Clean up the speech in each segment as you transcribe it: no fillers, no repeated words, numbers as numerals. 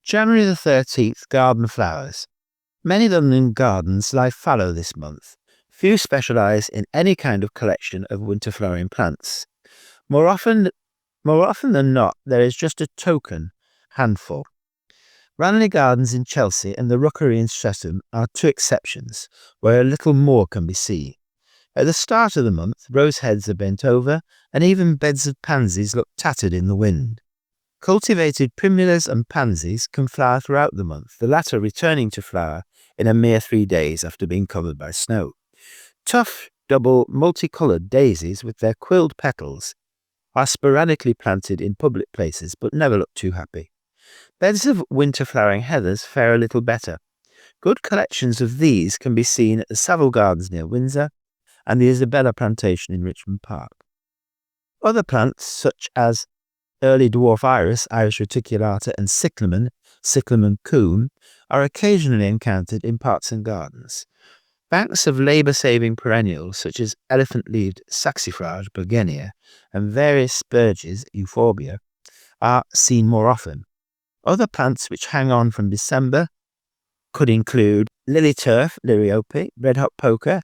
January the 13th, garden flowers. Many London gardens lie fallow this month. Few specialise in any kind of collection of winter flowering plants. More often than not, there is just a token handful. Ranelagh Gardens in Chelsea and the Rookery in Streatham are two exceptions, where a little more can be seen. At the start of the month, rose heads are bent over, and even beds of pansies look tattered in the wind. Cultivated primulas and pansies can flower throughout the month, the latter returning to flower in a mere 3 days after being covered by snow. Tough, double, multicoloured daisies with their quilled petals are sporadically planted in public places but never look too happy. Beds of winter flowering heathers fare a little better. Good collections of these can be seen at the Savile Gardens near Windsor and the Isabella Plantation in Richmond Park. Other plants, such as early dwarf iris, Iris reticulata, and cyclamen coon, are occasionally encountered in parks and gardens. Banks of labour-saving perennials, such as elephant-leaved saxifrage, Bergenia, and various spurges, Euphorbia, are seen more often. Other plants which hang on from December could include lily turf, Liriope, red-hot poker,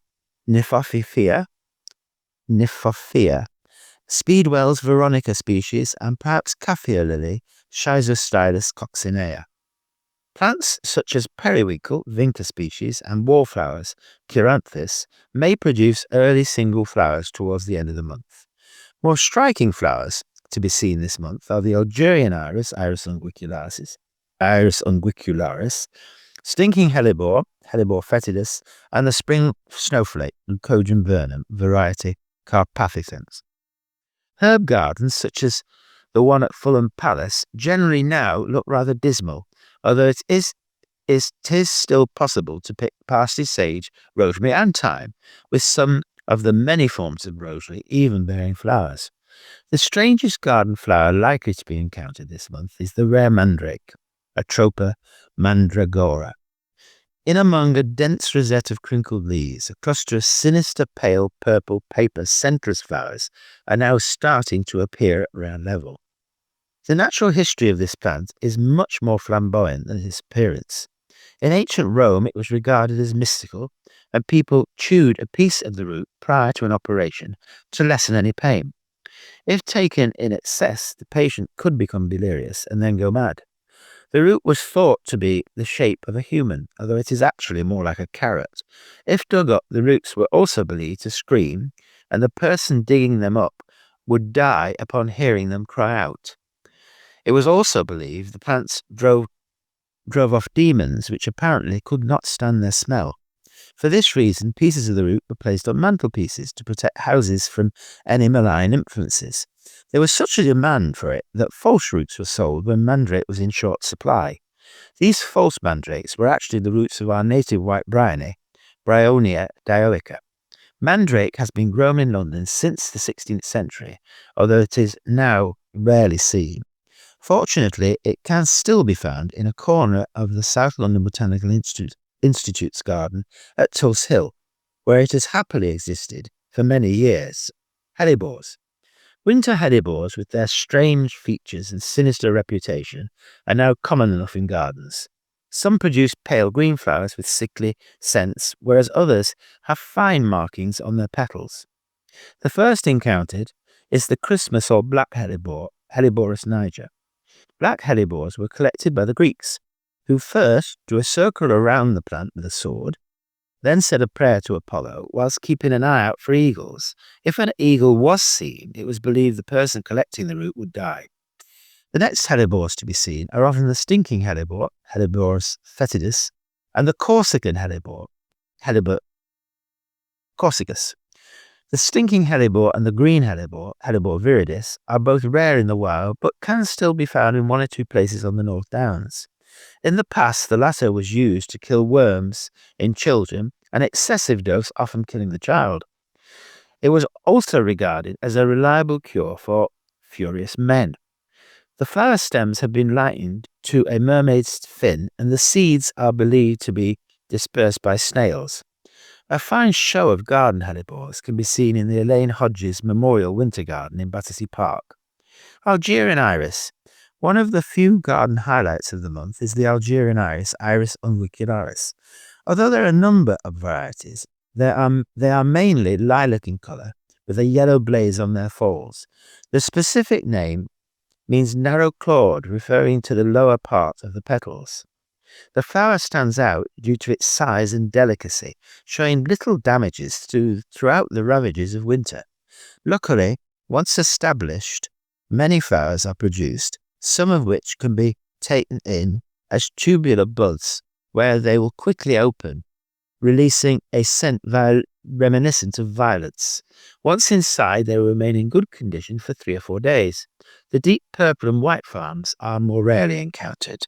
Nymphophia, Speedwell's Veronica species, and perhaps Kaffir lily, Schizostylus coccinea. Plants such as periwinkle, Vinca species, and wallflowers, Cheiranthus, may produce early single flowers towards the end of the month. More striking flowers to be seen this month are the Algerian iris, Iris unguicularis, stinking hellebore, Hellebore fetidus, and the spring snowflake, Leucodium vernum, variety Carpathiscens. Herb gardens, such as the one at Fulham Palace, generally now look rather dismal, although it is still possible to pick parsley, sage, rosemary, and thyme, with some of the many forms of rosemary even bearing flowers. The strangest garden flower likely to be encountered this month is the rare mandrake, Atropa mandragora. In among a dense rosette of crinkled leaves, a cluster of sinister pale purple paper centrous flowers are now starting to appear at ground level. The natural history of this plant is much more flamboyant than its appearance. In ancient Rome, it was regarded as mystical, and people chewed a piece of the root prior to an operation to lessen any pain. If taken in excess, the patient could become delirious and then go mad. The root was thought to be the shape of a human, although it is actually more like a carrot. If dug up, the roots were also believed to scream, and the person digging them up would die upon hearing them cry out. It was also believed the plants drove off demons, which apparently could not stand their smell. For this reason, pieces of the root were placed on mantelpieces to protect houses from any malign influences. There was such a demand for it that false roots were sold when mandrake was in short supply. These false mandrakes were actually the roots of our native white bryony, Bryonia dioica. Mandrake has been grown in London since the 16th century, although it is now rarely seen. Fortunately, it can still be found in a corner of the South London Botanical Institute's garden at Tulse Hill, where it has happily existed for many years. Hellebores. Winter hellebores, with their strange features and sinister reputation, are now common enough in gardens. Some produce pale green flowers with sickly scents, whereas others have fine markings on their petals. The first encountered is the Christmas or black hellebore, Helleborus niger. Black hellebores were collected by the Greeks, who first drew a circle around the plant with a sword, then said a prayer to Apollo whilst keeping an eye out for eagles. If an eagle was seen, it was believed the person collecting the root would die. The next hellebores to be seen are often the stinking hellebore, Helleborus fetidus, and the Corsican hellebore, Hellebore corsicus. The stinking hellebore and the green hellebore, Hellebore viridis, are both rare in the wild, but can still be found in 1 or 2 places on the North Downs. In the past, the latter was used to kill worms in children, an excessive dose often killing the child. It was also regarded as a reliable cure for furious men. The flower stems have been likened to a mermaid's fin, and the seeds are believed to be dispersed by snails. A fine show of garden hellebores can be seen in the Elaine Hodges Memorial Winter Garden in Battersea Park. Algerian iris. One of the few garden highlights of the month is the Algerian Iris unguicularis. Although there are a number of varieties, they are mainly lilac in colour, with a yellow blaze on their folds. The specific name means narrow-clawed, referring to the lower part of the petals. The flower stands out due to its size and delicacy, showing little damages throughout the ravages of winter. Luckily, once established, many flowers are produced, some of which can be taken in as tubular buds, where they will quickly open, releasing a scent reminiscent of violets. Once inside, they will remain in good condition for 3 or 4 days. The deep purple and white forms are more rarely encountered.